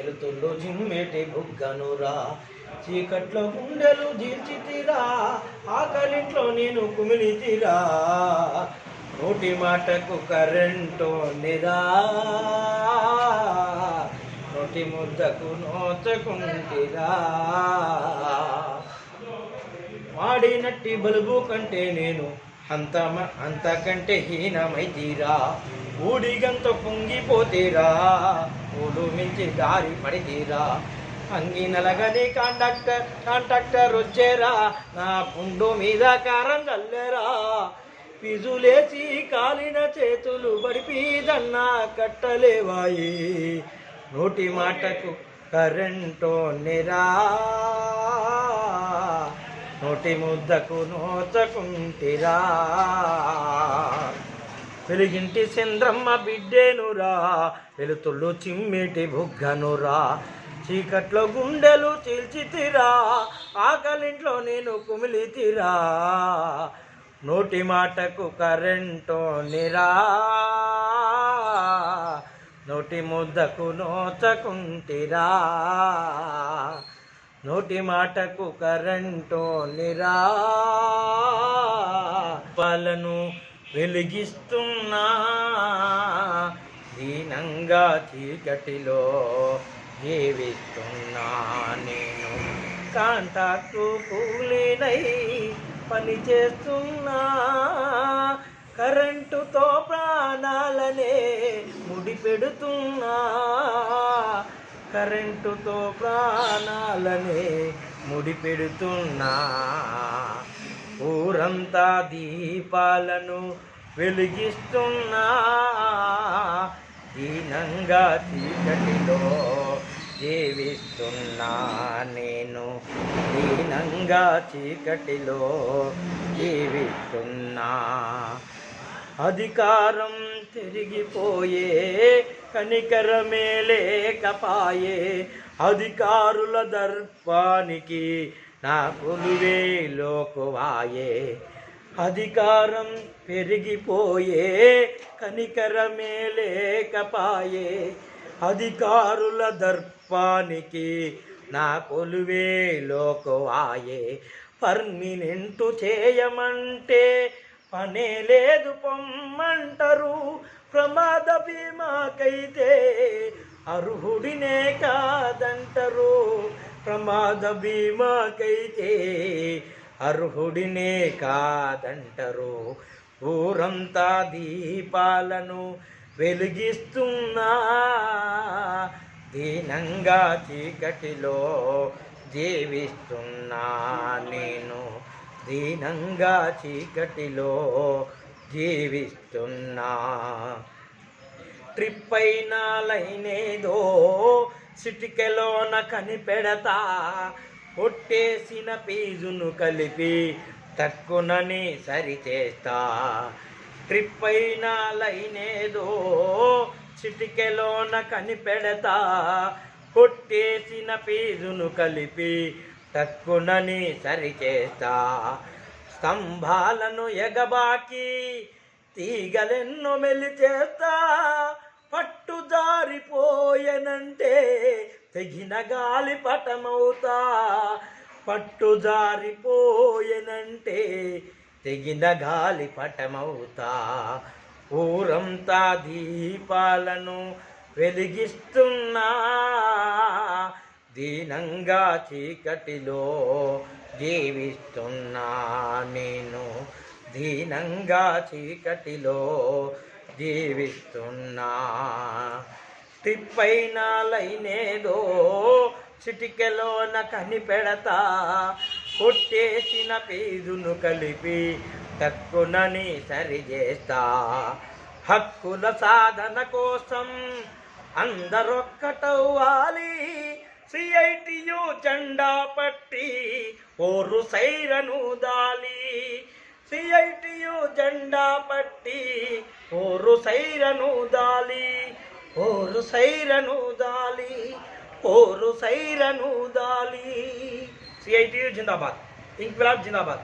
వెలుతుల్లో జిమ్మేటి బుగ్గనురా, చీకట్లో గుండెలు జీర్చితిరా, ఆకలింట్లో నేను కుమిలితిరా, నోటి మాటకు కరెంటో నిరా, నోటి ముద్దకు నోచకుంటిరా, వాడినట్టి బలుబు కంటే నేను అంతకంటే హీనమైతీరా, ఊడిగంతో పొంగిపోతీరా, ఊడు మించి దారి పడితీరా, అంగి నలగని కాంట్రాక్టర్ వచ్చేరా, నా పుండు మీద కారం చల్లేరా, పిజులేసి కాలిన చేతులు బడిపీదన్నా కట్టలేవాయి, నోటి మాటకు కరెంటో నిరా, నోటి ముద్దకు నోచకుంటిరా, వెలుగింటి చంద్రమ్మ బిడ్డేనురా, వెలుతుళ్ళు చిమ్మిటి బుగ్గనురా, చీకట్లో గుండెలు చీల్చితిరా, ఆకలింట్లో నేను కుమిలితిరా, నోటి మాటకు కరెంటో నిరా, నోటి ముద్దకు నోచకుంటిరా, నోటి మాటకు కరెంటో నిరా, పాలను వెలిగిస్తున్నా, దీనంగా చీకటిలో జీవిస్తున్నా, నేను కాంట్రాక్టు కూలీనై పని చేస్తున్నా, కరెంటుతో ప్రాణాలనే ముడిపెడుతున్నా, కరెంటుతో ప్రాణాలనే ముడిపెడుతున్నా, ఊరంతా దీపాలను వెలిగిస్తున్నా, దీనంగా చీకటిలో జీవిస్తున్నా, నేను దీనంగా చీకటిలో జీవిస్తున్నా, అధికారం తిరిగిపోయే కనికరమే లేకపాయే, అధికారుల దర్పానికి నా కొలువే లోకువాయే, అధికారం పెరిగిపోయే కనికరమే లేకపాయే, అధికారుల దర్పానికి నా కొలువే లోకువాయే, పర్మినెంటు చేయమంటే పనే లేదు పొమ్మంటారు, ప్రమాద బీమాకైతే అర్హుడినే కాదంటారు, ప్రమాద బీమాకైతే అర్హుడినే కాదంటారు, ఊరంతా దీపాలను వెలిగిస్తున్నా, దీనంగా చీకటిలో జీవిస్తున్నా, నేను దీనంగా చీకటిలో జీవిస్తున్నా, ట్రిప్ అయినా లైనేదో సిటికెలోన కనిపెడతా, కొట్టేసిన పీజును కలిపి తక్కువనని సరిచేస్తా, ట్రిప్ అయినా లైనేదో సిటికెలోన కనిపెడతా, కొట్టేసిన పీజును కలిపి తక్కువనని సరిచేస్తా, స్తంభాలను ఎగబాకి తీగలెన్నో మెలిచేస్తా, పట్టు జారిపోయనంటే తెగిన గాలి పటమవుతా, పట్టు జారిపోయనంటే తెగిన గాలి పటమవుతా, ఊరంతా దీపాలను వెలిగిస్తున్నా, దీనంగా చీకటిలో జీవిస్తున్నా, నేను దీనంగా చీకటిలో జీవిస్తున్నా, ట్రిప్ అయినా లైనేదో చిటికెలోన కనిపెడతా, కొట్టేసిన పీజును కలిపి తక్కువనని సరిచేస్తా, హక్కుల సాధన కోసం అందరొక్కటవ్వాలి, సిఐటియు జెండా పట్టి ఓరు సైరను దాలి, సిఐటియు జెండా పట్టి ఓరు సైరను దాలి, ఓరు సైరను దాలి, ఓరు సైరను దాలి, సిఐటియు జిందాబాద్, ఇంక్విలాబ్ జిందాబాద్.